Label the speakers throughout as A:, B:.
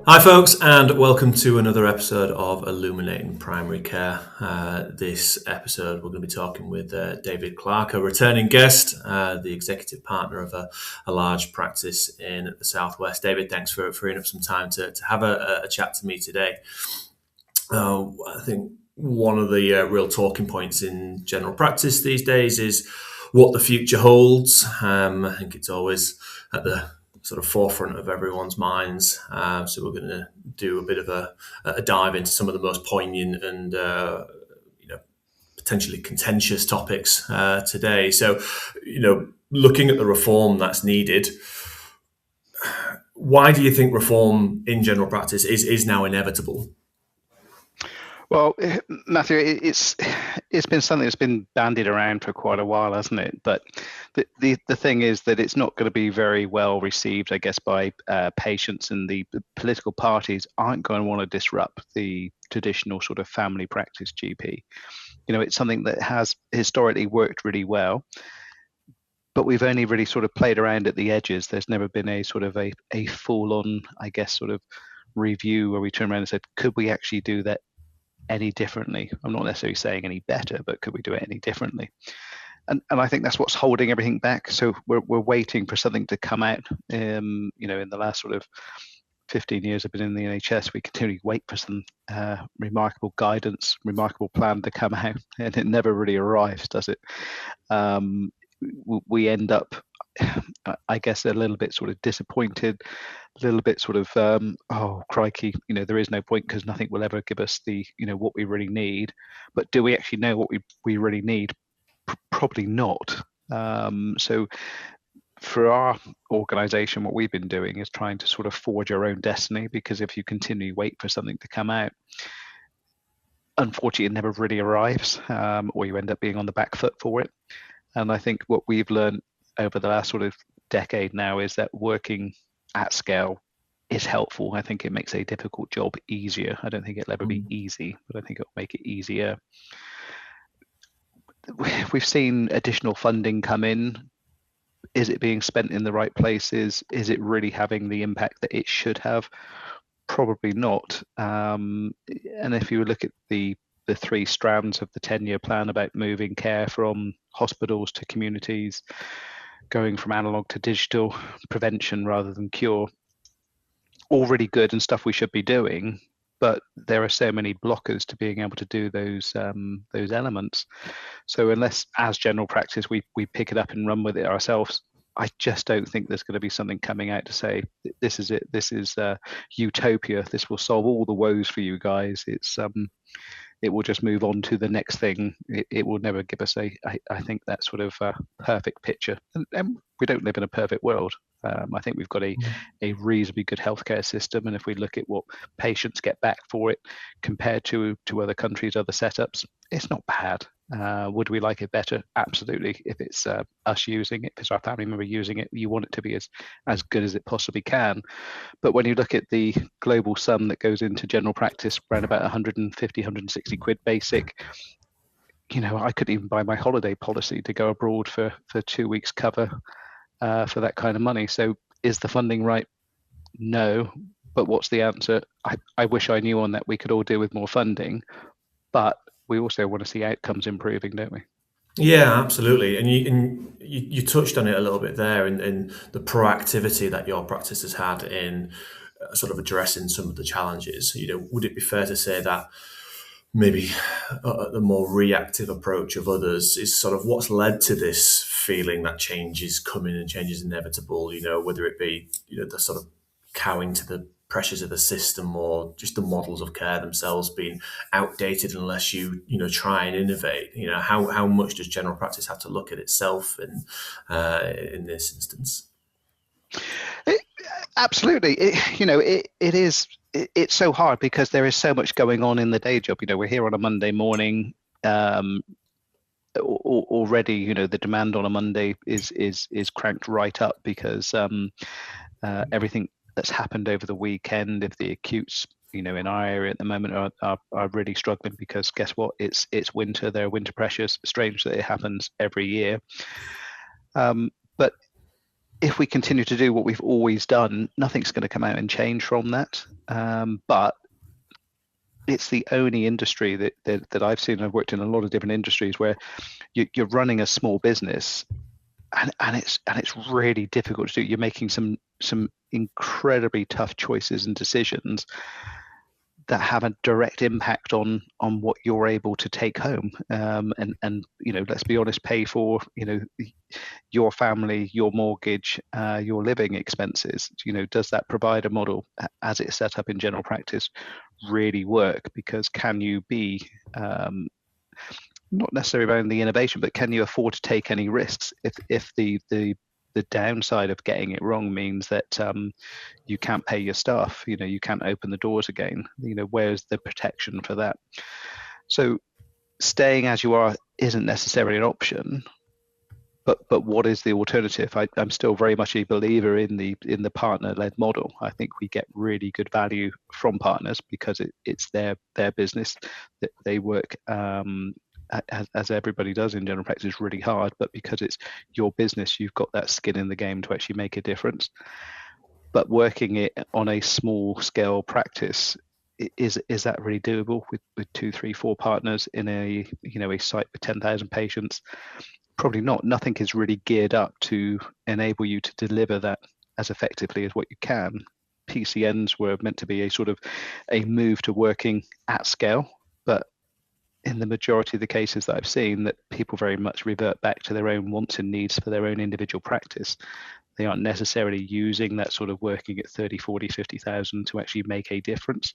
A: Hi, folks, and welcome to another episode of Illuminating Primary Care. This episode, we're going to be talking with David Clark, a returning guest, the executive partner of a large practice in the Southwest. David, thanks for freeing up some time to have a chat to me today. I think one of the real talking points in general practice these days is what the future holds. I think it's always at the sort of forefront of everyone's minds. So we're going to do a bit of a dive into some of the most poignant and potentially contentious topics today. So, looking at the reform that's needed, why do you think reform in general practice is now inevitable?
B: Well, Matthew, it's been something that's been bandied around for quite a while, hasn't it? But the thing is that it's not going to be very well received, I guess, by patients, and the political parties aren't going to want to disrupt the traditional sort of family practice GP. It's something that has historically worked really well, but we've only really sort of played around at the edges. There's never been a sort of a full-on, I guess, sort of review where we turn around and said, could we actually do that any differently? I'm not necessarily saying any better, but could we do it any differently? And I think that's what's holding everything back. So we're waiting for something to come out. In the last sort of 15 years I've been in the NHS, we continually wait for some remarkable guidance, remarkable plan to come out, and it never really arrives, does it? We end up, I guess, a little bit sort of disappointed, a little bit sort of, oh crikey, there is no point because nothing will ever give us the, what we really need. But do we actually know what we really need? Probably not. So for our organisation, what we've been doing is trying to sort of forge our own destiny, because if you continually wait for something to come out, unfortunately, it never really arrives, or you end up being on the back foot for it. And I think what we've learned over the last sort of decade now is that working at scale is helpful. I think it makes a difficult job easier. I don't think it'll ever be easy, but I think it'll make it easier. We've seen additional funding come in. Is it being spent in the right places? Is it really having the impact that it should have? Probably not. And if you look at the three strands of the 10-year plan about moving care from hospitals to communities, going from analog to digital, prevention rather than cure, all really good and stuff we should be doing, but there are so many blockers to being able to do those elements. So unless, as general practice, we pick it up and run with it ourselves, I just don't think there's going to be something coming out to say, this is it, this is utopia, this will solve all the woes for you guys. It will just move on to the next thing. It will never give us I think, that sort of perfect picture. And we don't live in a perfect world. I think we've got a reasonably good healthcare system. And if we look at what patients get back for it compared to other countries, other setups, it's not bad. Would we like it better? Absolutely. If it's us using it, if it's our family member using it, you want it to be as good as it possibly can. But when you look at the global sum that goes into general practice, around about 150, 160 quid basic, I couldn't even buy my holiday policy to go abroad for 2 weeks cover for that kind of money. So is the funding right? No. But what's the answer? I wish I knew on that. We could all do with more funding, but we also want to see outcomes improving, don't we?
A: Yeah, absolutely. And you touched on it a little bit there in the proactivity that your practice has had in sort of addressing some of the challenges. Would it be fair to say that maybe the more reactive approach of others is sort of what's led to this feeling that change is coming and change is inevitable, whether it be, the sort of cowing to the pressures of the system or just the models of care themselves being outdated unless you try and innovate? How much does general practice have to look at itself in this instance?
B: Absolutely. It's so hard because there is so much going on in the day job. We're here on a Monday morning. Already, the demand on a Monday is cranked right up because everything that's happened over the weekend. If the acutes, in our area at the moment are really struggling because guess what? It's winter. There are winter pressures. Strange that it happens every year. But if we continue to do what we've always done, nothing's going to come out and change from that. But it's the only industry that I've seen. I've worked in a lot of different industries where you're running a small business, and it's really difficult to do. You're making some incredibly tough choices and decisions that have a direct impact on what you're able to take home, and let's be honest, pay for your family, your mortgage, your living expenses. Does that provider model as it's set up in general practice really work? Because can you be not necessarily around the innovation, but can you afford to take any risks if the downside of getting it wrong means that you can't pay your staff, you can't open the doors again, where's the protection for that? So staying as you are isn't necessarily an option, but what is the alternative? I'm still very much a believer in the partner-led model. I think we get really good value from partners because it's their business, that they work as everybody does in general practice, really hard, but because it's your business, you've got that skin in the game to actually make a difference. But working it on a small scale practice, is that really doable with 2, 3, 4 partners in a site with 10,000 patients? Probably not. Nothing is really geared up to enable you to deliver that as effectively as what you can. PCNs were meant to be a sort of a move to working at scale, but in the majority of the cases that I've seen, that people very much revert back to their own wants and needs for their own individual practice. They aren't necessarily using that sort of working at 30, 40, 50,000 to actually make a difference.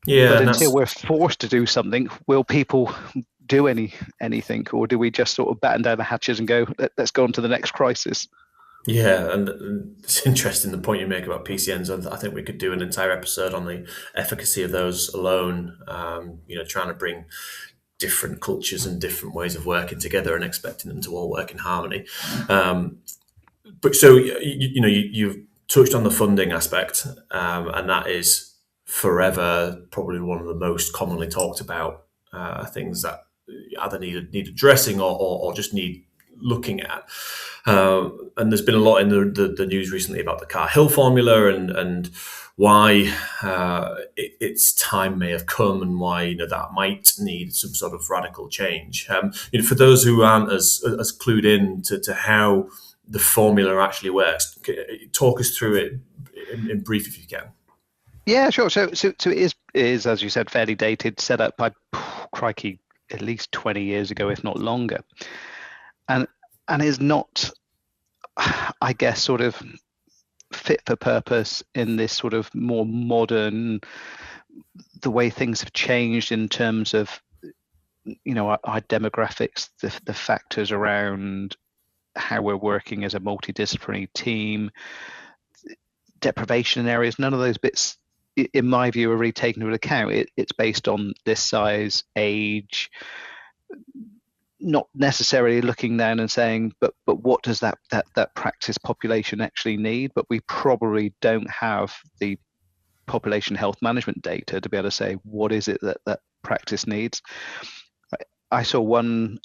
A: Yeah,
B: but
A: and
B: until
A: that's
B: we're forced to do something, will people do anything, or do we just sort of batten down the hatches and go, let's go on to the next crisis?
A: yeah, and it's interesting the point you make about PCNs. I think we could do an entire episode on the efficacy of those alone. Trying to bring different cultures and different ways of working together and expecting them to all work in harmony. But so you've touched on the funding aspect, and that is forever probably one of the most commonly talked about things that either need addressing or just need looking at. And there's been a lot in the news recently about the Carr Hill formula and why its time may have come and why that might need some sort of radical change. For those who aren't as clued in to how the formula actually works, talk us through it in brief if you can.
B: Yeah, sure. So it is as you said, fairly dated, set up by crikey at least 20 years ago, if not longer, and is not, I guess, sort of fit for purpose in this sort of more modern, the way things have changed in terms of our demographics, the factors around how we're working as a multidisciplinary team, deprivation areas. None of those bits, in my view, are really taken into account. It's based on this size, age, not necessarily looking down and saying, but what does that practice population actually need? But we probably don't have the population health management data to be able to say what is it that practice needs. I saw one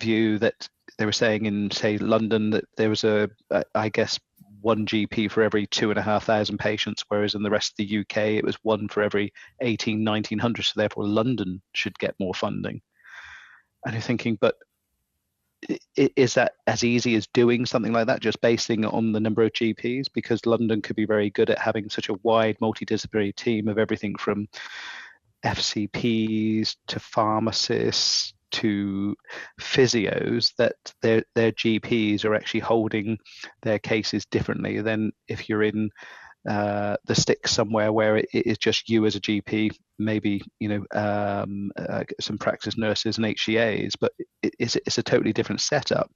B: view that they were saying in, say, London, that there was I guess, one GP for every 2,500 patients, whereas in the rest of the UK it was one for every 1,900. So therefore London should get more funding. And you're thinking, but is that as easy as doing something like that, just basing it on the number of GPs? Because London could be very good at having such a wide multidisciplinary team of everything from FCPs to pharmacists to physios, that their GPs are actually holding their cases differently than if you're in the sticks somewhere where it is just you as a GP, maybe some practice nurses and HCAs, but it's a totally different setup.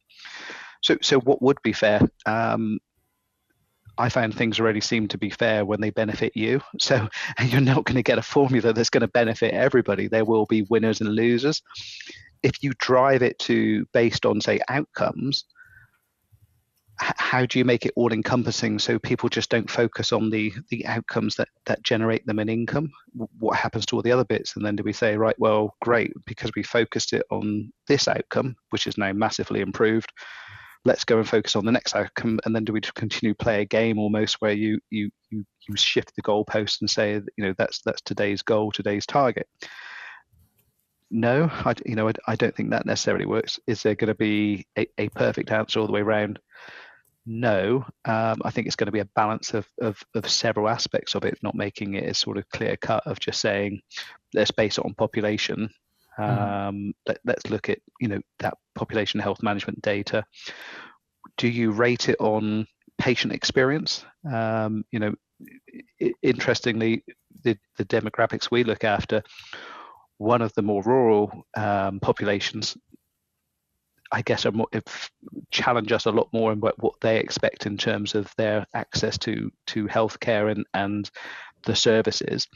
B: So what would be fair? I found things already seem to be fair when they benefit you. So you're not going to get a formula that's going to benefit everybody. There will be winners and losers. If you drive it to based on, say, outcomes, how do you make it all encompassing so people just don't focus on the outcomes that generate them an income? What happens to all the other bits? And then do we say, right, well, great, because we focused it on this outcome, which is now massively improved, let's go and focus on the next outcome, and then do we continue play a game almost where you shift the goalpost and say, that's today's goal, today's target? No, I don't think that necessarily works. Is there going to be a perfect answer all the way around? No. I think it's going to be a balance of several aspects of it, not making it a sort of clear cut of just saying, let's base it on population. Let's look at that population health management data. Do you rate it on patient experience? Interestingly, the demographics we look after, one of the more rural populations, I guess, challenge us a lot more in what they expect in terms of their access to healthcare and the services.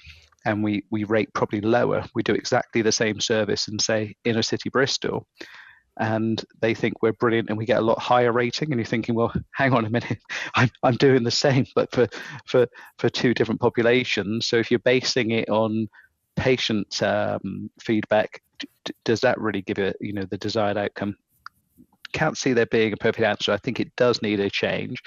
B: And we rate probably lower. We do exactly the same service in, say, inner city Bristol, and they think we're brilliant, and we get a lot higher rating. And you're thinking, well, hang on a minute, I'm doing the same, but for two different populations. So if you're basing it on patient feedback, does that really give it the desired outcome? Can't see there being a perfect answer. I think it does need a change.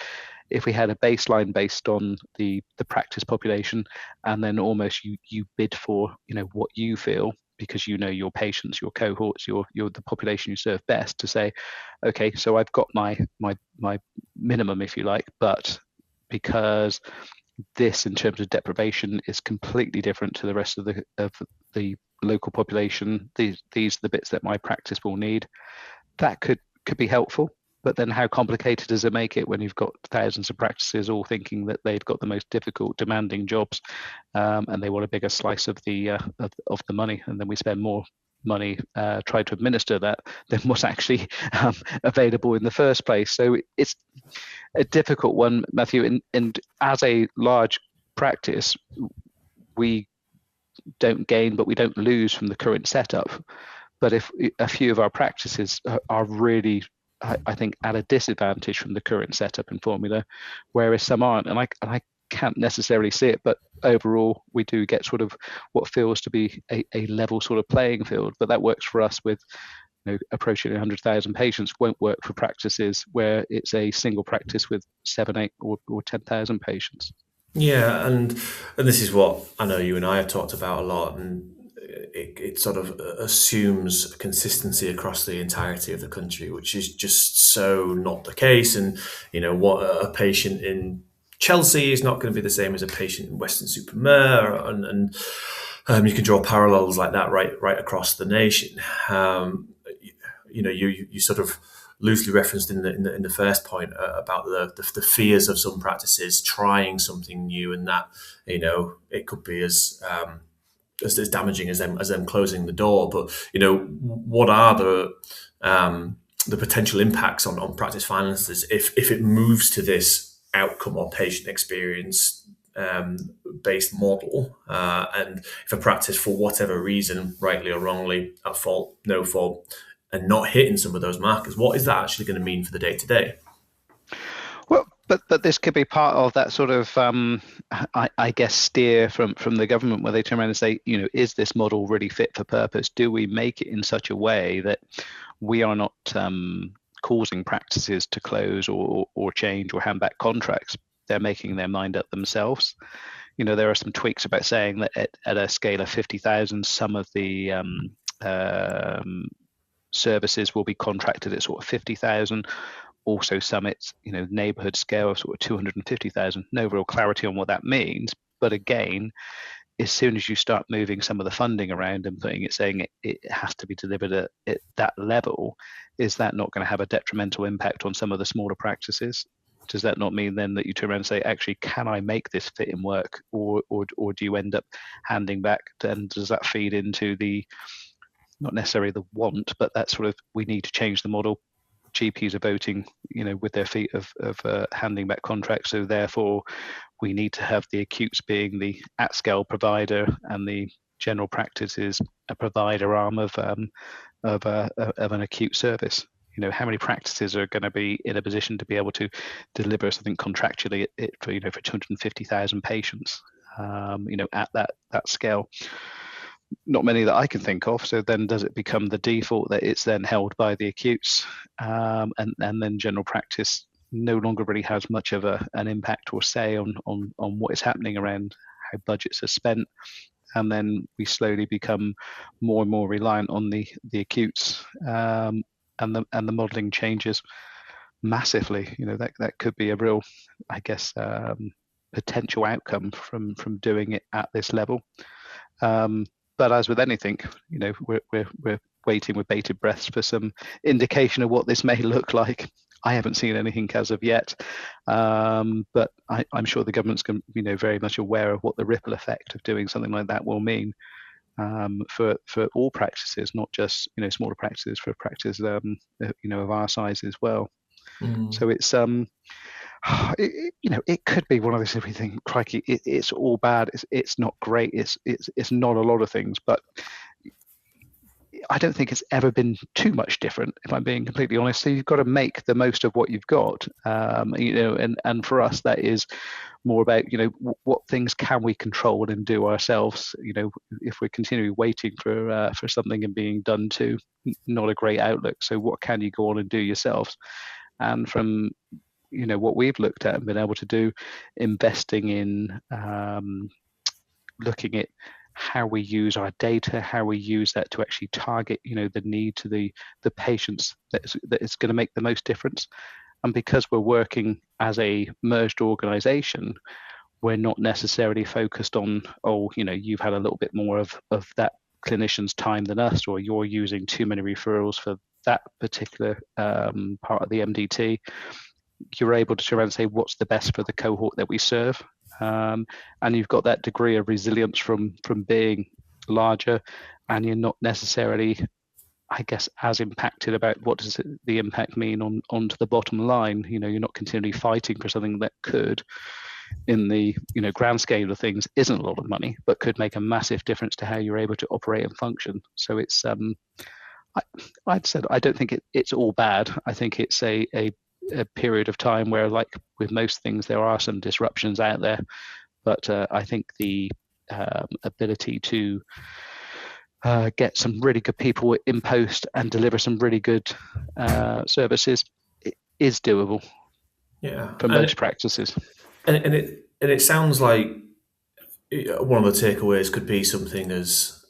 B: If we had a baseline based on the practice population, and then almost you bid for what you feel, because your patients, your cohorts, your the population you serve best, to say, okay, so I've got my minimum, if you like, but because this in terms of deprivation is completely different to the rest of the local population, these are the bits that my practice will need. That could be helpful. But then how complicated does it make it when you've got thousands of practices all thinking that they've got the most difficult, demanding jobs, and they want a bigger slice of the money, and then we spend more money trying to administer that than what's actually available in the first place. So it's a difficult one, Matthew. And as a large practice, we don't gain, but we don't lose from the current setup. But if a few of our practices are really, I think, at a disadvantage from the current setup and formula, whereas some aren't, and I can't necessarily see it, but overall we do get sort of what feels to be a level sort of playing field. But that works for us with approaching 100,000 patients. Won't work for practices where it's a single practice with 7, 8, or 10,000 patients.
A: Yeah, and this is what I know you and I have talked about a lot, and it sort of assumes consistency across the entirety of the country, which is just so not the case. And what a patient in Chelsea is not going to be the same as a patient in Weston-super-Mare, and you can draw parallels like that right across the nation. You sort of loosely referenced in the first point about the fears of some practices trying something new, and that it could be as damaging as them closing the door. But what are the potential impacts on practice finances if it moves to this outcome or patient experience based model, and if a practice, for whatever reason, rightly or wrongly, at fault, no fault, and not hitting some of those markers, what is that actually going to mean for the day to day?
B: Well, but this could be part of that sort of, I guess, steer from the government, where they turn around and say, is this model really fit for purpose? Do we make it in such a way that we are not causing practices to close or change or hand back contracts? They're making their mind up themselves. There are some tweaks about saying that at a scale of 50,000, some of the services will be contracted at sort of 50,000. Also, some it's neighbourhood scale of sort of 250,000. No real clarity on what that means. But again, as soon as you start moving some of the funding around and saying it has to be delivered at that level, is that not going to have a detrimental impact on some of the smaller practices? Does that not mean then that you turn around and say, actually, can I make this fit in work, or do you end up handing back? And does that feed into the, not necessarily the want, but that sort of, we need to change the model? GPs are voting, with their feet of handing back contracts. So therefore, we need to have the acutes being the at-scale provider, and the general practice is a provider arm of an acute service. How many practices are going to be in a position to be able to deliver something contractually for 250,000 patients, at that scale? not many that I can think of. So then does it become the default that it's then held by the acutes, and then general practice no longer really has much of an impact or say on what is happening around how budgets are spent, and then we slowly become more and more reliant on the acutes, and the modelling changes massively. That could be a real, I guess, potential outcome from doing it at this level. But as with anything, we're waiting with bated breath for some indication of what this may look like. I haven't seen anything as of yet, but I'm sure the government's very much aware of what the ripple effect of doing something like that will mean, for all practices, not just smaller practices, for practices of our size as well. So it's it could be one of those, if we think, crikey, it's all bad, it's not great, it's not a lot of things, but I don't think it's ever been too much different, if I'm being completely honest. So you've got to make the most of what you've got, and for us that is more about what things can we control and do ourselves. If we're continually waiting for something and being done to, not a great outlook. So what can you go on and do yourselves? And from what we've looked at and been able to do, investing in looking at how we use our data, how we use that to actually target the need to the patients that is going to make the most difference. And because we're working as a merged organization, we're not necessarily focused on, you've had a little bit more of that clinician's time than us, or you're using too many referrals for that particular part of the MDT. You're able to turn around and say what's the best for the cohort that we serve, and you've got that degree of resilience from being larger, and you're not necessarily, I guess, as impacted about what does the impact mean onto the bottom line. You're not continually fighting for something that could, in the grand scale of things, isn't a lot of money, but could make a massive difference to how you're able to operate and function. So it's I'd said I don't think it's all bad. I think it's a period of time where, like with most things, there are some disruptions out there, but I think the ability to get some really good people in post and deliver some really good services is doable.
A: Yeah,
B: for most practices.
A: And it sounds like one of the takeaways could be something as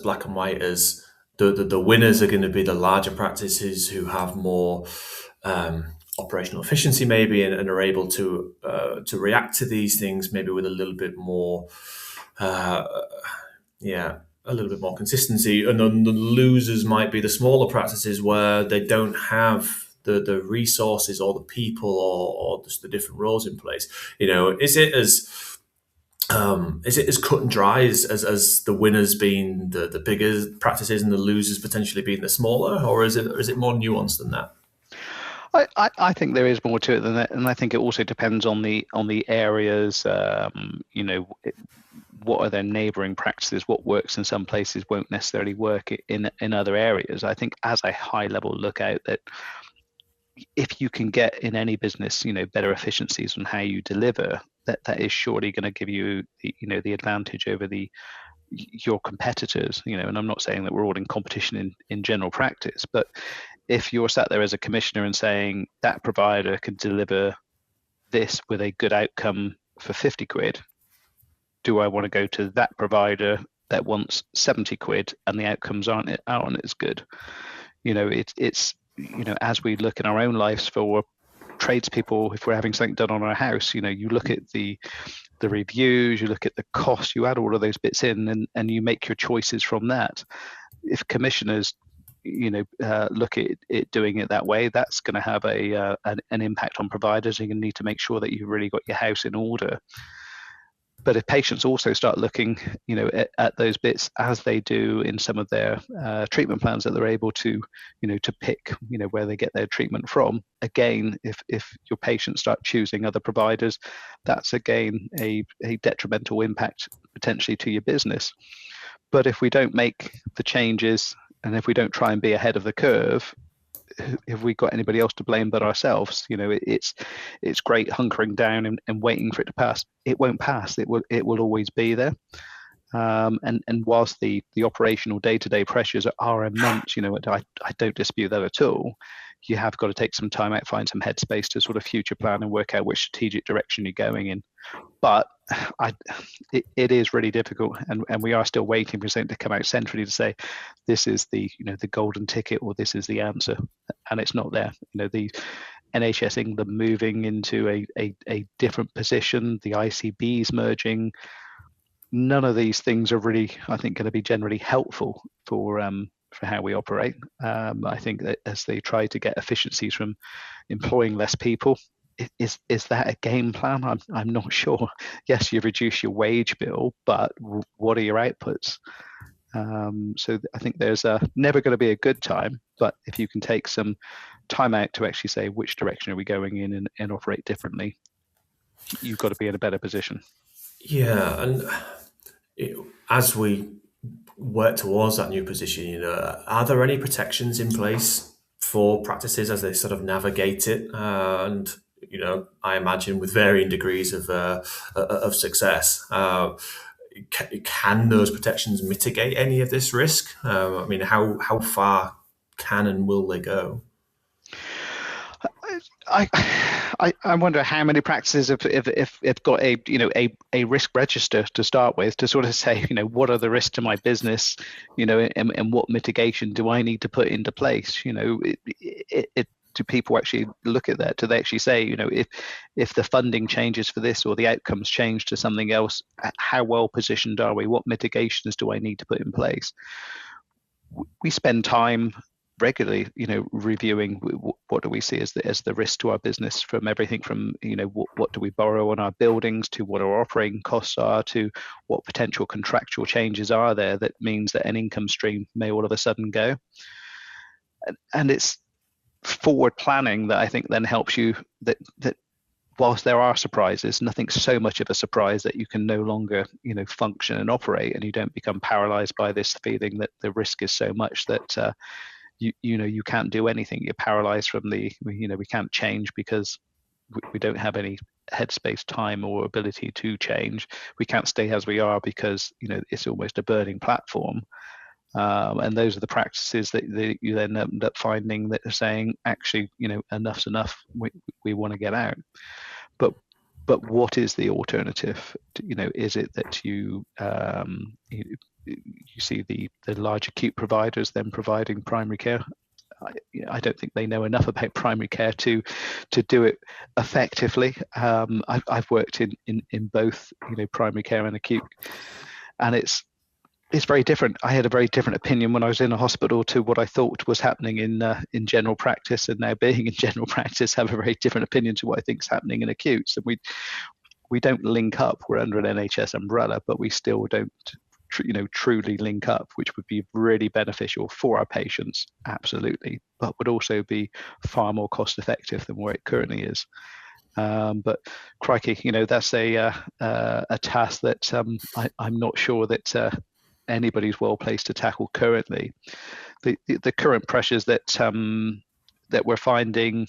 A: black and white as the winners are going to be the larger practices who have more operational efficiency, maybe, and are able to react to these things maybe with a little bit more, a little bit more consistency. And then the losers might be the smaller practices where they don't have the resources or the people or just the different roles in place. Is it as cut and dry as the winners being the bigger practices and the losers potentially being the smaller, or is it more nuanced than that?
B: I think there is more to it than that, and I think it also depends on the areas. What are their neighbouring practices? What works in some places won't necessarily work in other areas. I think as a high level lookout, that if you can get in any business, better efficiencies on how you deliver, that is surely going to give you the advantage over your competitors. And I'm not saying that we're all in competition in general practice, but if you're sat there as a commissioner and saying that provider can deliver this with a good outcome for 50 quid, do I want to go to that provider that wants 70 quid and the outcomes aren't as good? It's as we look in our own lives for tradespeople, if we're having something done on our house, you look at the reviews, you look at the cost, you add all of those bits in, and you make your choices from that. If commissioners look at it doing it that way, that's going to have an impact on providers. You're going to need to make sure that you've really got your house in order. But if patients also start looking, at those bits as they do in some of their treatment plans, that they're able to, to pick, where they get their treatment from. Again, if your patients start choosing other providers, that's again a detrimental impact potentially to your business. But if we don't make the changes, and if we don't try and be ahead of the curve, have we got anybody else to blame but ourselves? It's great hunkering down and waiting for it to pass. It won't pass. It will always be there. And whilst the operational day-to-day pressures are immense, I don't dispute that at all. You have got to take some time out, find some headspace to sort of future plan and work out which strategic direction you're going in. But it is really difficult, and we are still waiting for something to come out centrally to say this is the golden ticket, or this is the answer, and it's not there. The NHS England moving into a different position, the ICBs merging. None of these things are really, I think, going to be generally helpful for how we operate. I think that as they try to get efficiencies from employing less people, is that a game plan? I'm not sure. Yes, you reduce your wage bill, but what are your outputs? So I think there's never going to be a good time, but if you can take some time out to actually say which direction are we going in and operate differently, you've got to be in a better position.
A: Yeah, and as we work towards that new position, are there any protections in place for practices as they sort of navigate it? And I imagine with varying degrees of success. Can those protections mitigate any of this risk? I mean, how far can and will they go?
B: I wonder how many practices have got a risk register to start with, to sort of say, what are the risks to my business, and what mitigation do I need to put into place? Do people actually look at that? Do they actually say, if the funding changes for this or the outcomes change to something else, how well positioned are we? What mitigations do I need to put in place? We spend time regularly, reviewing what do we see as the risk to our business, from everything from, what do we borrow on our buildings, to what our operating costs are, to what potential contractual changes are there that means that an income stream may all of a sudden go. And it's forward planning that I think then helps you, that whilst there are surprises, nothing's so much of a surprise that you can no longer, function and operate, and you don't become paralyzed by this feeling that the risk is so much that you can't do anything. You're paralyzed from we can't change because we don't have any headspace, time, or ability to change. We can't stay as we are because it's almost a burning platform. And those are the practices that you then end up finding that are saying, actually, enough's enough. We want to get out. But what is the alternative? Is it that you see the large acute providers then providing primary care? I don't think they know enough about primary care to do it effectively. I've worked in both primary care and acute, and it's very different. I had a very different opinion when I was in a hospital to what I thought was happening in general practice, and now being in general practice, have a very different opinion to what I think is happening in acute. So we don't link up. We're under an NHS umbrella, but we still don't truly link up, which would be really beneficial for our patients, absolutely, but would also be far more cost effective than where it currently is. But crikey, that's a task that I'm not sure that anybody's well placed to tackle currently. The current pressures that we're finding,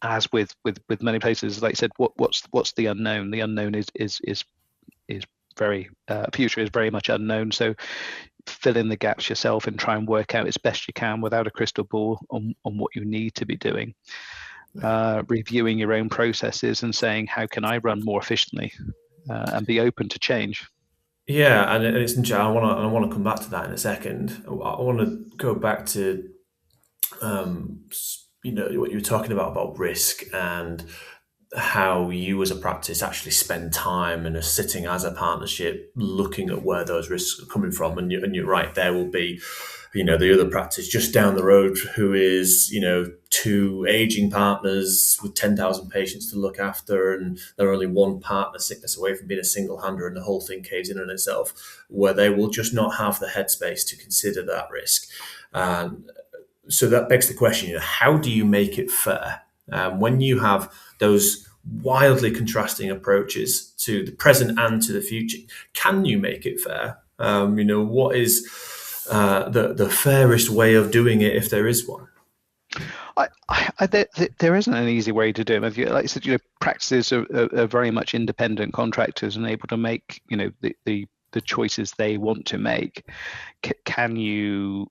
B: as with many places, like I said, what's the unknown? The unknown is very future is very much unknown. So fill in the gaps yourself and try and work out as best you can without a crystal ball on what you need to be doing. Reviewing your own processes and saying, how can I run more efficiently, and be open to change.
A: Yeah, and it's interesting. I want to come back to that in a second. I want to go back to what you were talking about risk, and how you as a practice actually spend time and are sitting as a partnership looking at where those risks are coming from. And you're right, there will be the other practice just down the road who is two aging partners with 10,000 patients to look after, and they're only one partner sickness away from being a single hander, and the whole thing caves in on itself, where they will just not have the headspace to consider that risk. So that begs the question, how do you make it fair? When you have those wildly contrasting approaches to the present and to the future, can you make it fair? What is the fairest way of doing it, if there is one?
B: There isn't an easy way to do it. Like I said, practices are very much independent contractors and able to make the the choices they want to make. Can you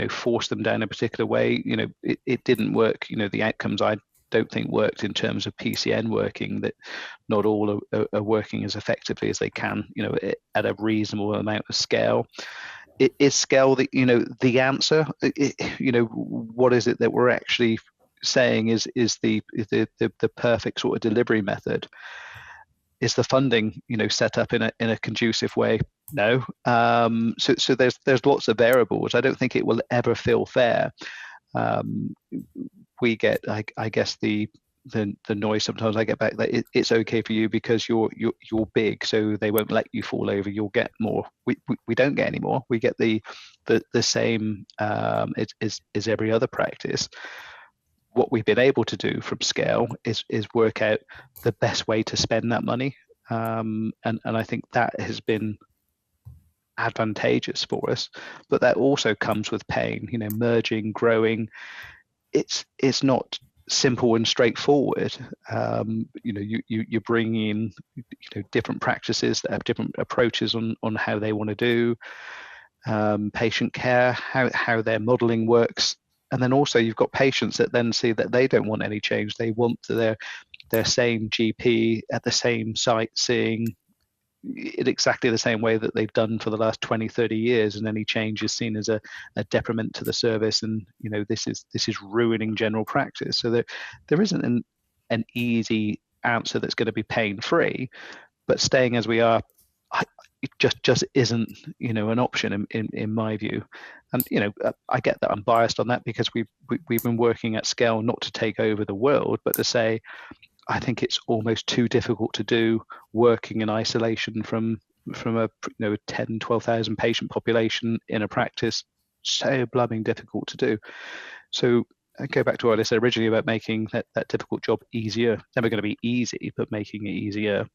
B: force them down a particular way? It didn't work. The outcomes I don't think worked in terms of PCN working, that not all are working as effectively as they can, at a reasonable amount of scale. Is scale the answer? What is it that we're actually saying is the perfect sort of delivery method? Is the funding set up in a conducive way? No. So there's lots of variables. I don't think it will ever feel fair. We get, I guess, the noise sometimes I get back that it's okay for you because you're big, so they won't let you fall over. You'll get more. We don't get any more. We get the same as every other practice. What we've been able to do from scale is work out the best way to spend that money, and I think that has been advantageous for us. But that also comes with pain. Merging, growing, it's not simple and straightforward. You bring in different practices that have different approaches on how they want to do patient care, how their modeling works. And then also you've got patients that then see that they don't want any change. They want their same GP at the same site, seeing it exactly the same way that they've done for the last 20, 30 years, and any change is seen as a detriment to the service, and this is ruining general practice. So there isn't an easy answer that's going to be pain-free, but staying as we are, it just isn't an option in my view. And I get that I'm biased on that because we've been working at scale not to take over the world, but to say I think it's almost too difficult to do working in isolation from a 10, 12,000 patient population in a practice. So blooming difficult to do. So I go back to what I said originally about making that difficult job easier. Never going to be easy, but making it easier,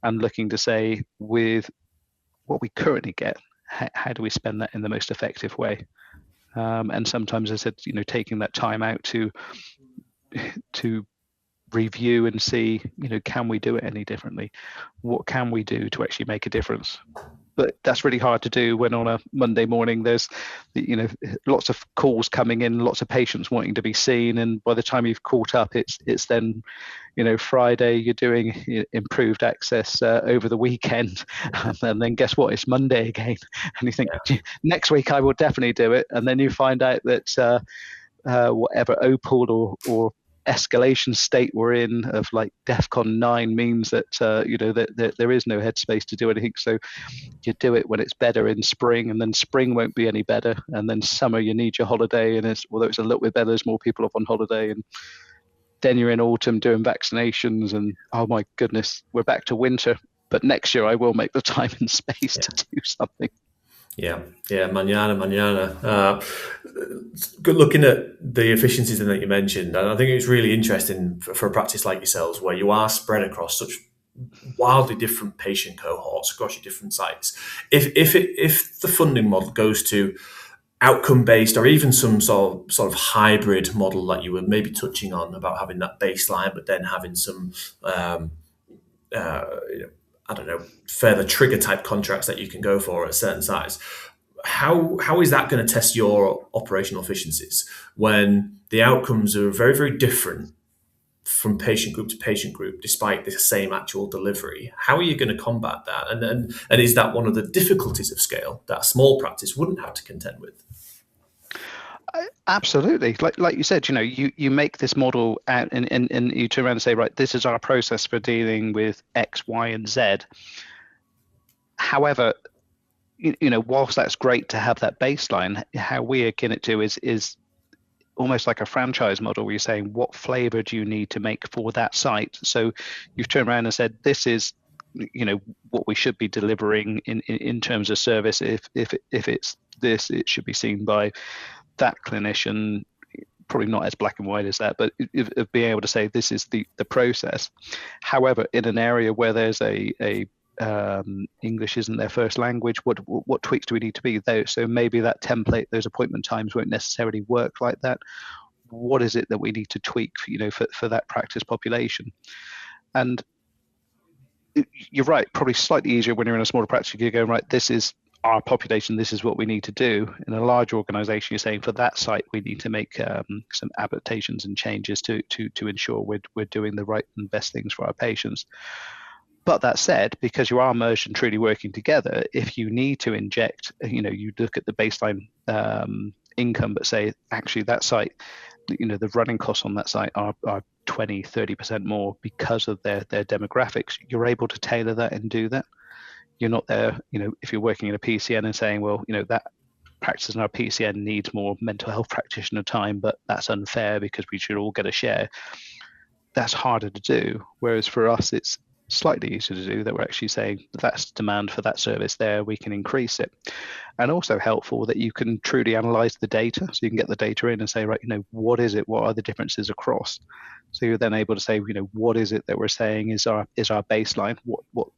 B: and looking to say, with what we currently get, how do we spend that in the most effective way? And sometimes I said, taking that time out to review and see, can we do it any differently? What can we do to actually make a difference? But that's really hard to do when on a Monday morning there's lots of calls coming in, lots of patients wanting to be seen, and by the time you've caught up, it's then Friday, you're doing improved access over the weekend, and then guess what, it's Monday again, and you think, next week I will definitely do it, and then you find out that whatever OPAL or escalation state we're in of like DEFCON 9 means that that there is no headspace to do anything. So you do it when it's better in spring, and then spring won't be any better, and then summer you need your holiday, and although it's a little bit better, there's more people off on holiday, and then you're in autumn doing vaccinations, and oh my goodness, we're back to winter. But next year I will make the time and space to do something.
A: Yeah, mañana. Good looking at the efficiencies that you mentioned, and I think it's really interesting for a practice like yourselves, where you are spread across such wildly different patient cohorts across your different sites. If the funding model goes to outcome based, or even some sort of hybrid model that you were maybe touching on about having that baseline, but then having some I don't know, further trigger type contracts that you can go for at a certain size. How is that going to test your operational efficiencies when the outcomes are very, very different from patient group to patient group, despite the same actual delivery? How are you going to combat that? And is that one of the difficulties of scale that a small practice wouldn't have to contend with?
B: Absolutely. Like you said, you make this model out and you turn around and say, right, this is our process for dealing with X, Y, and Z. However, whilst that's great to have that baseline, how we akin it to is almost like a franchise model where you're saying, what flavor do you need to make for that site? So you've turned around and said, this is what we should be delivering in terms of service. If it's this, it should be seen by that clinician. Probably not as black and white as that, but of being able to say this is the process. However, in an area where there's a English isn't their first language, what tweaks do we need to be there? So maybe that template, those appointment times won't necessarily work like that. What is it that we need to tweak for that practice population? And you're right, probably slightly easier when you're in a smaller practice. You go, right, this is our population, this is what we need to do. In a large organization, you're saying for that site, we need to make some adaptations and changes to ensure we're doing the right and best things for our patients. But that said, because you are merged and truly working together, if you need to inject, you look at the baseline income, but say actually that site, the running costs on that site are 20, 30% more because of their demographics, you're able to tailor that and do that. You're not there, if you're working in a PCN and saying, well, that practice in our PCN needs more mental health practitioner time, but that's unfair because we should all get a share. That's harder to do. Whereas for us, it's slightly easier to do, that we're actually saying that's demand for that service there, we can increase it. And also helpful that you can truly analyze the data. So you can get the data in and say, right, what is it? What are the differences across? So you're then able to say, what is it that we're saying is our baseline? What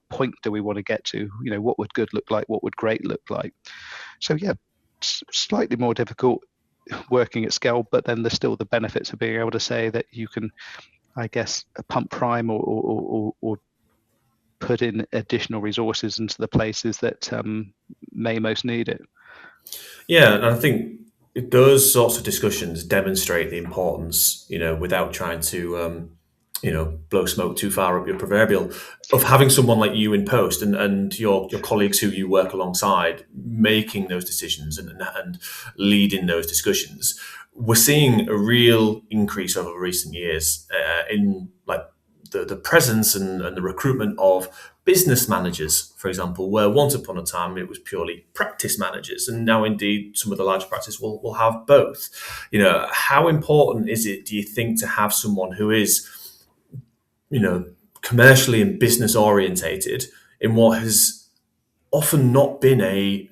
B: point do we want to get to? What would good look like? What would great look like? So yeah, slightly more difficult working at scale, but then there's still the benefits of being able to say that you can, I guess, pump prime or put in additional resources into the places that may most need it.
A: Yeah, and I think those sorts of discussions demonstrate the importance, without trying to, blow smoke too far up your proverbial, of having someone like you in post and your colleagues who you work alongside making those decisions and leading those discussions. We're seeing a real increase over recent years in like the presence and the recruitment of business managers, for example, where once upon a time it was purely practice managers, and now indeed some of the larger practices will have both. How important is it, do you think, to have someone who is, commercially and business orientated in what has often not been a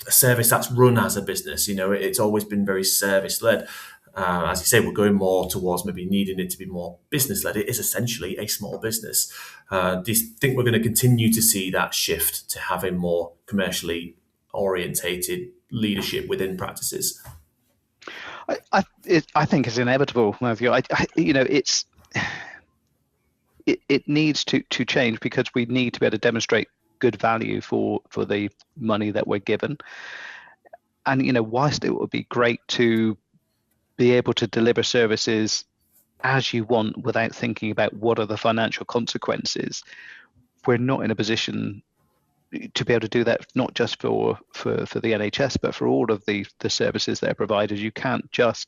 A: service that's run as a business? It's always been very service led. As you say, we're going more towards maybe needing it to be more business led. It is essentially a small business. Do you think we're going to continue to see that shift to having more commercially orientated leadership within practices?
B: I think it's inevitable, Matthew. It needs to change because we need to be able to demonstrate good value for the money that we're given. And whilst it would be great to be able to deliver services as you want without thinking about what are the financial consequences, we're not in a position to be able to do that, not just for the NHS, but for all of the services that are provided. You can't just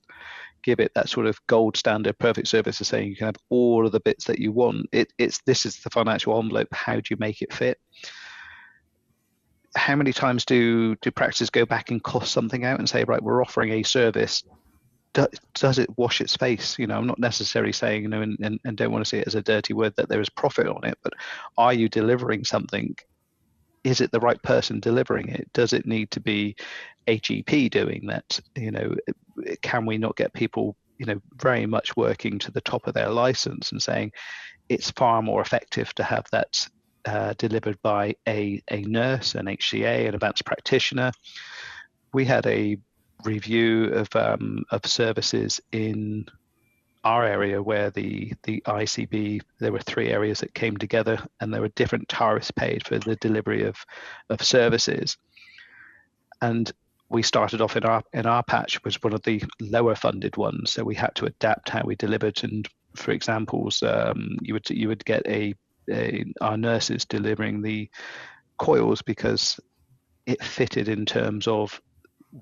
B: give it that sort of gold standard perfect service of saying you can have all of the bits that you want. This is the financial envelope. How do you make it fit? How many times do practices go back and cost something out and say, right, we're offering a service, does it wash its face? I'm not necessarily saying, and don't want to see it as a dirty word, that there is profit on it, but are you delivering something? Is it the right person delivering it? Does it need to be a GP doing that? Can we not get people, very much working to the top of their license and saying it's far more effective to have that delivered by a nurse, an HCA, an advanced practitioner? We had a review of services in our area where the ICB, there were 3 areas that came together and there were different tariffs paid for the delivery of services. And we started off in our patch was one of the lower funded ones, so we had to adapt how we delivered. And for examples, you would get our nurses delivering the coils because it fitted in terms of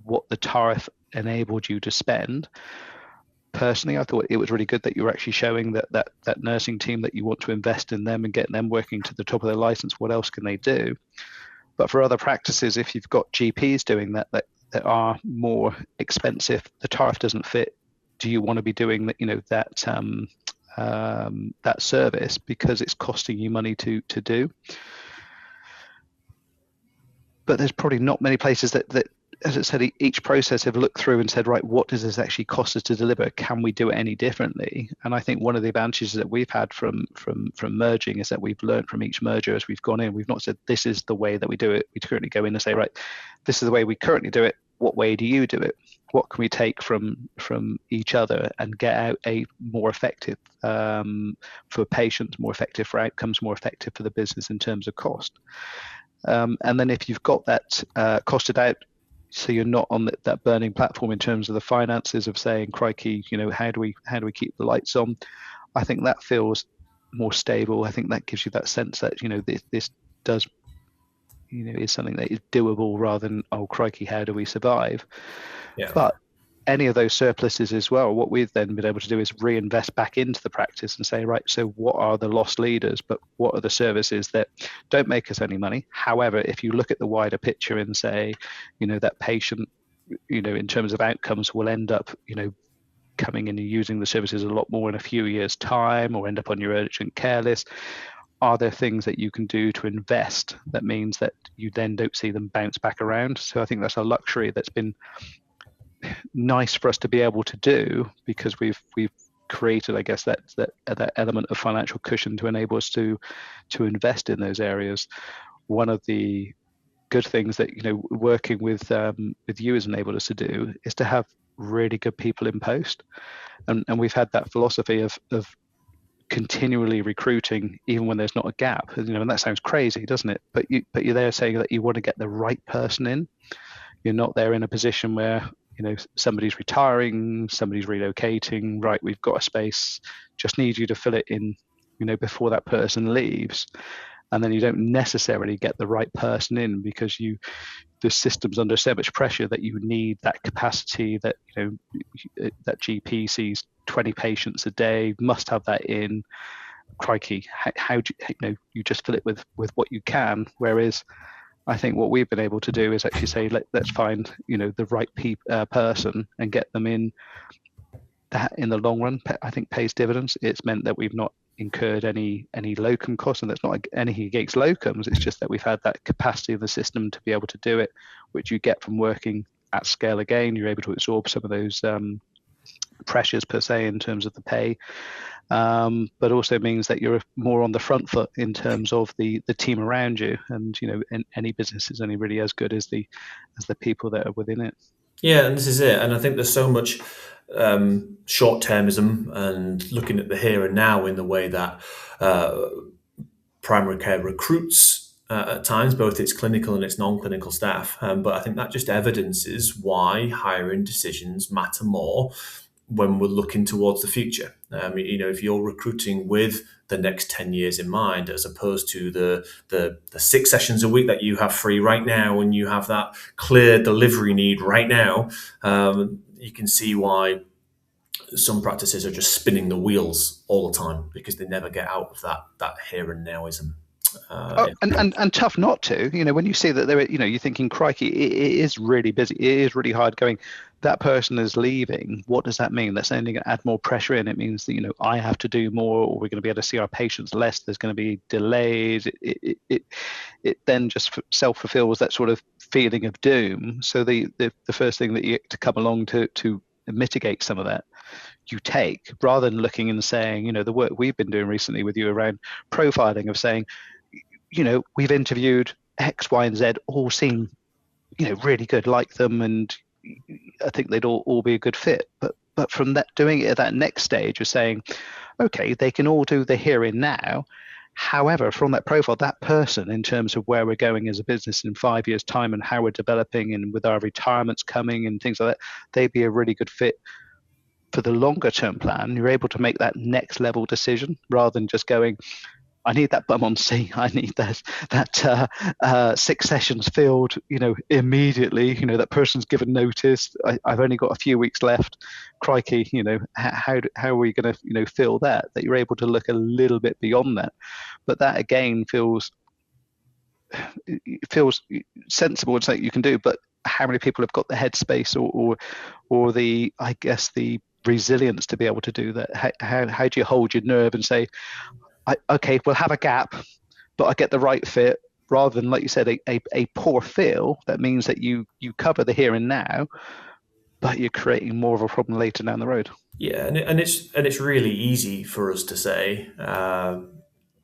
B: what the tariff enabled you to spend. Personally, I thought it was really good that you were actually showing that nursing team that you want to invest in them and get them working to the top of their license. What else can they do? But for other practices, if you've got GPs doing that are more expensive, the tariff doesn't fit. Do you want to be doing that service because it's costing you money to do? But there's probably not many places that as I said, each process have looked through and said, right, what does this actually cost us to deliver? Can we do it any differently? And I think one of the advantages that we've had from merging is that we've learned from each merger as we've gone in. We've not said, this is the way that we do it. We currently go in and say, right, this is the way we currently do it. What way do you do it? what can we take from each other and get out a more effective for patients, more effective for outcomes, more effective for the business in terms of cost. And then if you've got that costed out, so you're not on that burning platform in terms of the finances of saying, crikey, how do we keep the lights on? I think that feels more stable. I think that gives you that sense that this does is something that is doable rather than, oh crikey, how do we survive?
A: Yeah.
B: But any of those surpluses as well, what we've then been able to do is reinvest back into the practice and say, right, so what are the lost leaders, but what are the services that don't make us any money? However, if you look at the wider picture and say, that patient, in terms of outcomes will end up, coming in and using the services a lot more in a few years' time, or end up on your urgent care list. Are there things that you can do to invest that means that you then don't see them bounce back around? So I think that's a luxury that's been nice for us to be able to do, because we've created, I guess, that element of financial cushion to enable us to invest in those areas. One of the good things that working with you has enabled us to do is to have really good people in post, and we've had that philosophy of continually recruiting even when there's not a gap, and that sounds crazy, doesn't it? But you're there saying that you want to get the right person in. You're not there in a position where somebody's retiring, somebody's relocating, right, we've got a space, just need you to fill it in before that person leaves. And then you don't necessarily get the right person in because the system's under so much pressure that you need that capacity that that GP sees 20 patients a day, must have that in. Crikey, how do you just fill it with what you can? Whereas I think what we've been able to do is actually say, let's find the right person and get them in. That in the long run, I think, pays dividends. It's meant that we've not incurred any locum costs, and that's not anything against locums. It's just that we've had that capacity of the system to be able to do it, which you get from working at scale. Again, you're able to absorb some of those pressures per se in terms of the pay, but also means that you're more on the front foot in terms of the team around you. And any business is only really as good as the people that are within it.
A: Yeah, and this is it. And I think there's so much short-termism and looking at the here and now in the way that primary care recruits at times, both its clinical and its non-clinical staff. But I think that just evidences why hiring decisions matter more when we're looking towards the future. If you're recruiting with the next 10 years in mind, as opposed to the 6 sessions a week that you have free right now, and you have that clear delivery need right now, you can see why some practices are just spinning the wheels all the time because they never get out of that here and nowism.
B: And tough not to. When you see that they're, you're thinking, crikey, it is really busy. It is really hard going. That person is leaving. What does that mean? That's only going to add more pressure in. It means that, I have to do more, or we're going to be able to see our patients less. There's going to be delays. It then just self-fulfills that sort of feeling of doom. So the first thing that you to come along to mitigate some of that, you take, rather than looking and saying, the work we've been doing recently with you around profiling, of saying, we've interviewed X, Y, and Z, all seem, really good, like them, and I think they'd all be a good fit. But from that, doing it at that next stage of saying, okay, they can all do the here and now. However, from that profile, that person, in terms of where we're going as a business in 5 years' time and how we're developing and with our retirements coming and things like that, they'd be a really good fit for the longer term plan. You're able to make that next level decision rather than just going, I need that bum on seat. I need that 6 sessions filled, immediately. That person's given notice. I've only got a few weeks left. Crikey, how are we going to, fill that? That you're able to look a little bit beyond that. But that again feels sensible and something you can do. But how many people have got the headspace or the, I guess, the resilience to be able to do that? How do you hold your nerve and say, okay, we'll have a gap, but I get the right fit, rather than, like you said, a poor fill that means that you cover the here and now, but you're creating more of a problem later down the road.
A: Yeah, and it's really easy for us to say,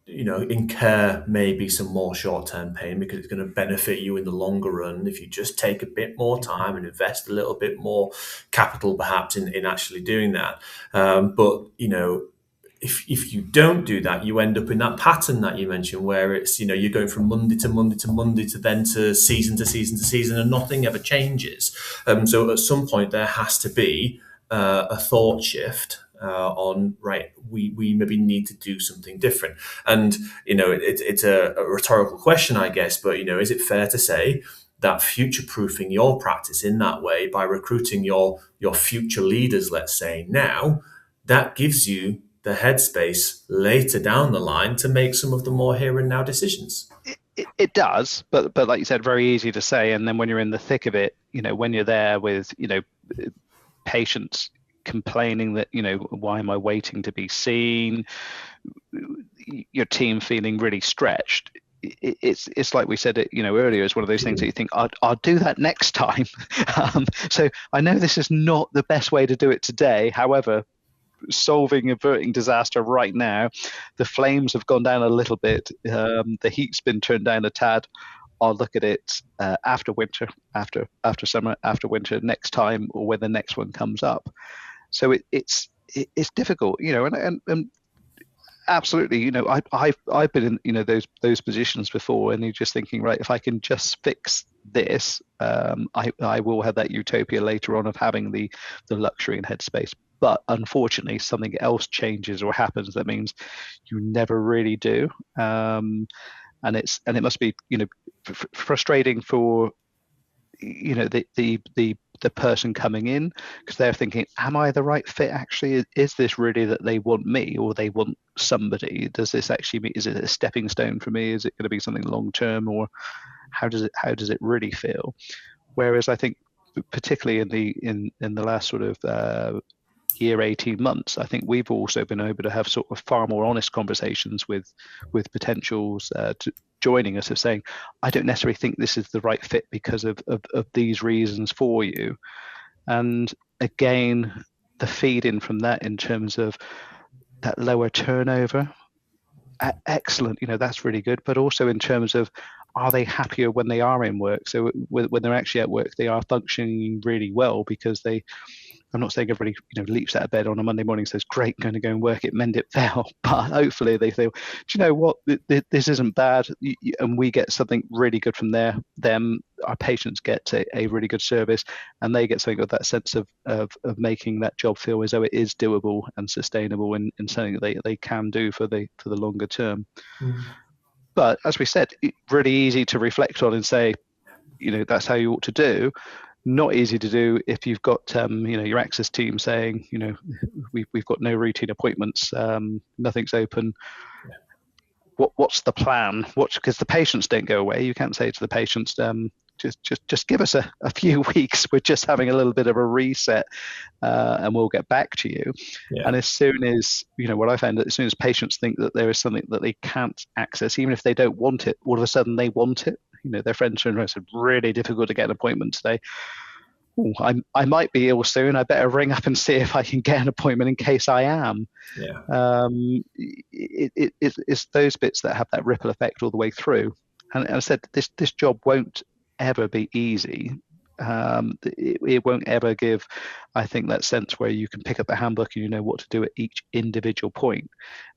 A: incur maybe some more short-term pain because it's going to benefit you in the longer run if you just take a bit more time and invest a little bit more capital perhaps in actually doing that. But if you don't do that, you end up in that pattern that you mentioned, where it's you're going from Monday to Monday to Monday to then to season to season to season, and nothing ever changes. So at some point, there has to be a thought shift on right. We maybe need to do something different, and it's a rhetorical question, I guess. But is it fair to say that future proofing your practice in that way by recruiting your future leaders, let's say now, that gives you the headspace later down the line to make some of the more here and now decisions?
B: It does, but like you said, very easy to say. And then when you're in the thick of it, when you're there with patients complaining that why am I waiting to be seen, your team feeling really stretched, it's like we said it earlier, it's one of those things that you think I'll do that next time. So I know this is not the best way to do it today, however, averting disaster right now. The flames have gone down a little bit. The heat's been turned down a tad. I'll look at it after winter, after summer, after winter, next time, or when the next one comes up. So it's difficult, and absolutely, I've been in those positions before, and you're just thinking, right, if I can just fix this, I will have that utopia later on of having the luxury and headspace. But unfortunately, something else changes or happens that means you never really do, and it must be frustrating for the person coming in, because they're thinking, am I the right fit? Actually, is this really that they want me or they want somebody? Does this actually is it a stepping stone for me? Is it going to be something long term, or how does it really feel? Whereas I think particularly in the last sort of year, 18 months, I think we've also been able to have sort of far more honest conversations with potentials joining us, of saying, I don't necessarily think this is the right fit because of these reasons for you. And again, the feed in from that in terms of that lower turnover, excellent, that's really good. But also in terms of, are they happier when they are in work? So when they're actually at work, they are functioning really well because I'm not saying everybody leaps out of bed on a Monday morning and says, great, going to go and work it, mend it, fail. But hopefully they feel, do you know what, this isn't bad, and we get something really good from them. Our patients get a really good service, and they get something of that sense of making that job feel as though it is doable and sustainable, and something that they can do for the longer term. But as we said, really easy to reflect on and say, that's how you ought to do. Not easy to do if you've got your access team saying, we've got no routine appointments, nothing's open. What's the plan? Because the patients don't go away. You can't say to the patients, just give us a few weeks. We're just having a little bit of a reset, and we'll get back to you. Yeah. And as soon as what I found, that as soon as patients think that there is something that they can't access, even if they don't want it, all of a sudden they want it. Their friends turn around and say, really difficult to get an appointment today. Ooh, I might be ill soon. I better ring up and see if I can get an appointment in case I am. Yeah. It's those bits that have that ripple effect all the way through. And I said, this job won't ever be easy. It won't ever give, I think, that sense where you can pick up the handbook and you know what to do at each individual point.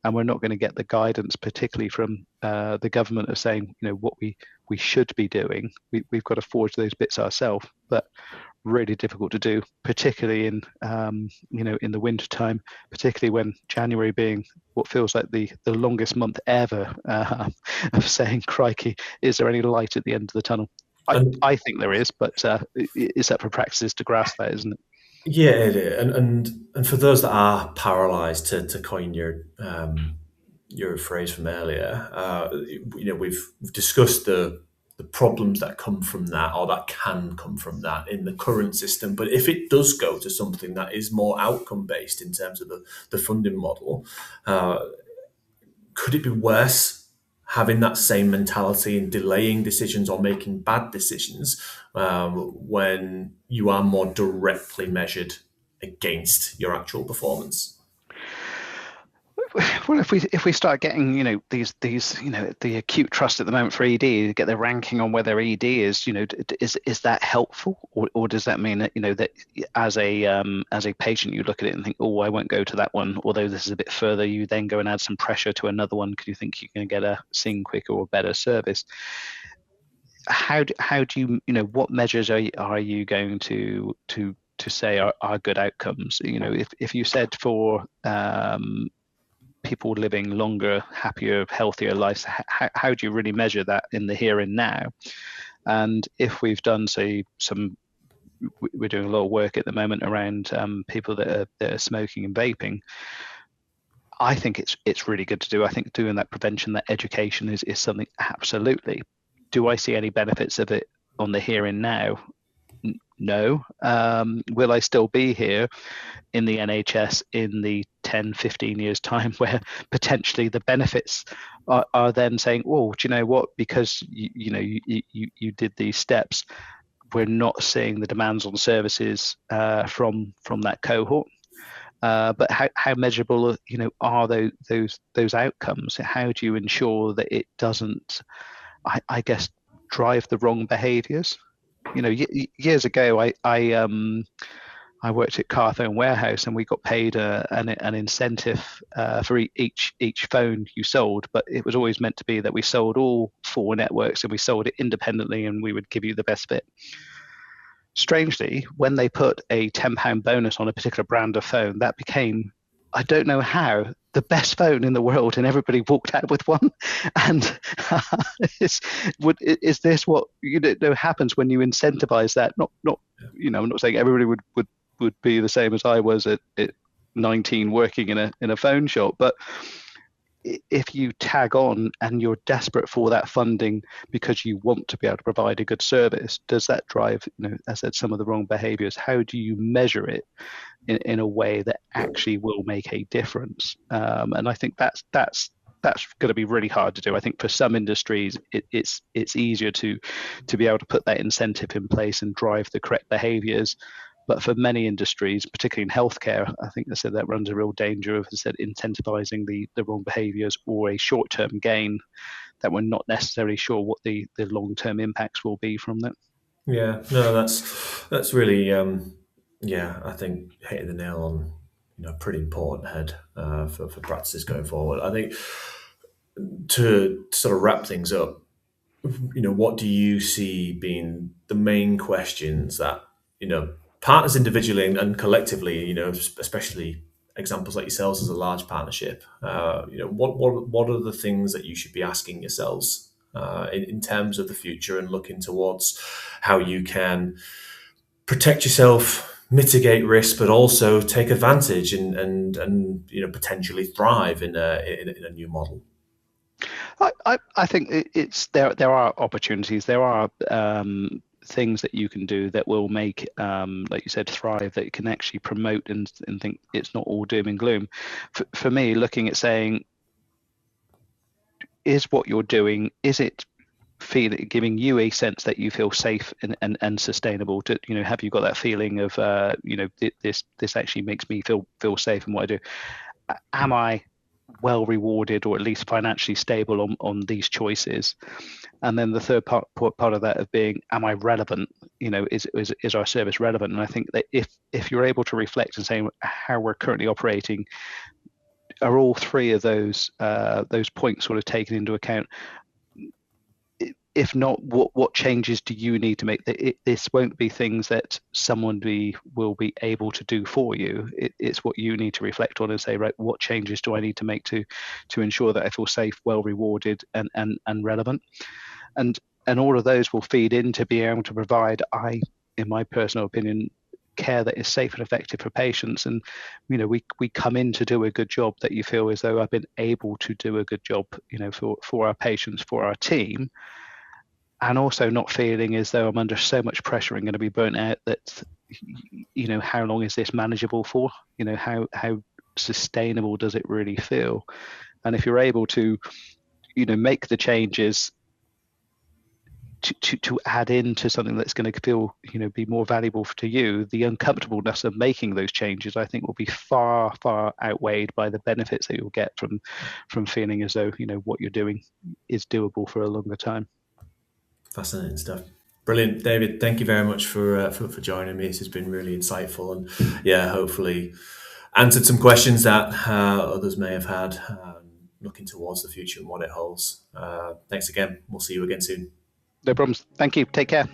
B: And we're not going to get the guidance, particularly from the government, of saying, what we should be doing. We've got to forge those bits ourselves, but really difficult to do, particularly in in the winter time, particularly when January being what feels like the longest month ever, of saying, crikey, is there any light at the end of the tunnel? I think there is, but it's up for practices to grasp that, isn't it?
A: Yeah, it is. And for those that are paralysed, to coin your phrase from earlier, we've discussed the problems that come from that, or that can come from that in the current system. But if it does go to something that is more outcome based in terms of the funding model, could it be worse having that same mentality and delaying decisions or making bad decisions when you are more directly measured against your actual performance?
B: Well, if we start getting, these the acute trust at the moment for ED, get the ranking on whether ED is, is that helpful, or does that mean that, that as a patient you look at it and think, oh, I won't go to that one, although this is a bit further. You then go and add some pressure to another one because you think you're going to get a seen quicker or better service. How do you, what measures are you going to say are good outcomes? If you said for people living longer, happier, healthier lives, how do you really measure that in the here and now? And if we've done, say, we're doing a lot of work at the moment around people that are smoking and vaping. I think it's really good to do. I think doing that prevention, that education is something absolutely. Do I see any benefits of it on the here and now? No. Will I still be here in the NHS in the 10, 15 years time where potentially the benefits are then saying, oh, do you know what? Because you did these steps, we're not seeing the demands on services from that cohort. But how measurable, are those outcomes? How do you ensure that it doesn't, I guess, drive the wrong behaviours? Years ago, I worked at Carr Hill warehouse, and we got paid an incentive for each phone you sold, but it was always meant to be that we sold all 4 networks and we sold it independently, and we would give you the best bit. Strangely, when they put a £10 bonus on a particular brand of phone, that became, I don't know how, the best phone in the world, and everybody walked out with one. And is this what happens when you incentivize that? Not I'm not saying everybody would be the same as I was at 19 working in a phone shop, but if you tag on and you're desperate for that funding because you want to be able to provide a good service, does that drive, as I said, some of the wrong behaviors? How do you measure it in a way that actually will make a difference? And I think that's going to be really hard to do. I think for some industries, it's easier to be able to put that incentive in place and drive the correct behaviors. But for many industries, particularly in healthcare, I think they said that runs a real danger of, incentivizing the wrong behaviors or a short-term gain that we're not necessarily sure what the long-term impacts will be from that.
A: Yeah, no, that's really, I think hitting the nail on, a pretty important head for practices going forward. I think to sort of wrap things up, what do you see being the main questions that, partners individually and collectively, especially examples like yourselves as a large partnership, what are the things that you should be asking yourselves in terms of the future and looking towards how you can protect yourself, mitigate risk, but also take advantage and potentially thrive in a new model?
B: I think it's there are opportunities. There are things that you can do that will make, like you said, thrive, that can actually promote and think it's not all doom and gloom. For me, looking at saying, is what you're doing, is it giving you a sense that you feel safe and sustainable? Have you got that feeling of this actually makes me feel safe in what I do? Am I well rewarded, or at least financially stable on these choices? And then the third part of that of being, am I relevant? Is our service relevant? And I think that if you're able to reflect and say how we're currently operating, are all 3 of those points sort of taken into account? If not, what changes do you need to make? This won't be things that someone will be able to do for you. It's what you need to reflect on and say, right, what changes do I need to make to ensure that I feel safe, well rewarded, and relevant? And all of those will feed into being able to provide, in my personal opinion, care that is safe and effective for patients. And we come in to do a good job that you feel as though I've been able to do a good job, for our patients, for our team. And also not feeling as though I'm under so much pressure and going to be burnt out that, how long is this manageable for? How sustainable does it really feel? And if you're able to, make the changes to add into something that's going to feel, be more valuable to you, the uncomfortableness of making those changes, I think, will be far outweighed by the benefits that you'll get from feeling as though what you're doing is doable for a longer time.
A: Fascinating stuff. Brilliant, David. Thank you very much for joining me. This has been really insightful, and hopefully answered some questions that others may have had, looking towards the future and what it holds. Thanks again. We'll see you again soon.
B: No problems. Thank you. Take care.